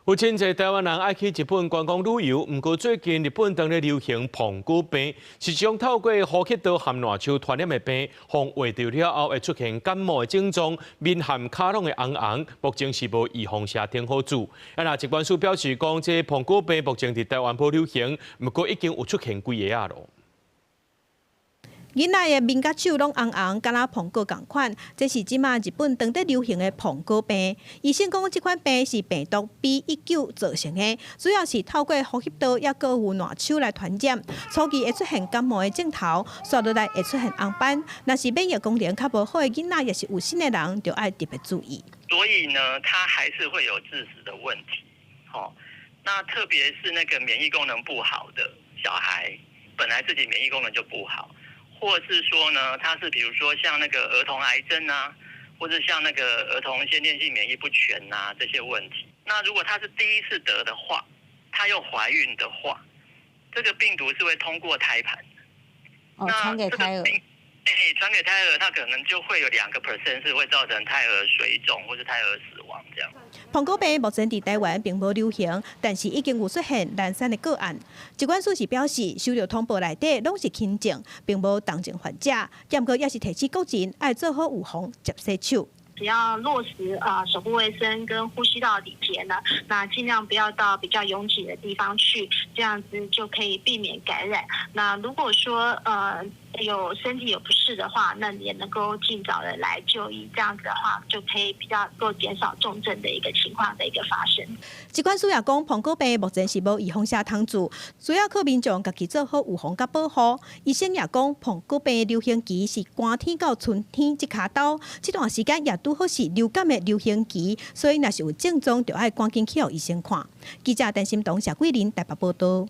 有真侪台湾人爱去日本观光旅游，不过最近日本当咧流行棚谷病，是一种透过呼吸道含烂球传染的病，防患着了后会出现感冒的症状，面含骹拢会红红，目前是无预防下天好注。那疾管署表示讲，这棚谷病目前伫台湾无流行，不过已经有出现几个啊咯。 囡仔的面甲手拢红红，敢若膨鼓共款，这是即马日本当地流行的膨鼓病。医生讲，这款病是病毒 B19造成的，主要是透过呼吸道也个有烂手来传染。初期会出现感冒的症头，续落来会出现红斑。若是免疫功能较无好的囡仔，也是有心的人，就要特别注意。所以呢，它还是会有致死的问题。那特别是那个免疫功能不好的小孩，本来自己免疫功能就不好。 或是说呢，它是比如说像那个儿童癌症啊，或者像那个儿童先天性免疫不全啊这些问题。那如果她是第一次得的话，她又怀孕的话，这个病毒是会通过胎盘，传给胎儿。传给胎儿，它可能就会有2% 是会造成胎儿水肿或是胎儿死亡这样。膨鼓病目前伫台湾并无流行，但是已经有出现零散的个案。疾管署是表示，收到通报内底拢是轻症，并无重症患者，不过也是提醒国人爱做好预防，接洗手。 只要落实手部卫生跟呼吸道礼节呢，那尽量不要到比较拥挤的地方去，这样子就可以避免感染。那如果说有身体有不适的话，那也能够尽早的来就医，这样子的话就可以比较够减少重症的一个情况的一个发生。疾管署也讲，膨鼓病目前是无预防下通治，主要靠民众家己做好预防甲保护。医生也讲，膨鼓病的流行期是寒天到春天即卡刀，这段时间也拄好是流感的流行期，所以若是有症状，就要赶紧去互医生看。记者陈心彤、谢桂林台北报道。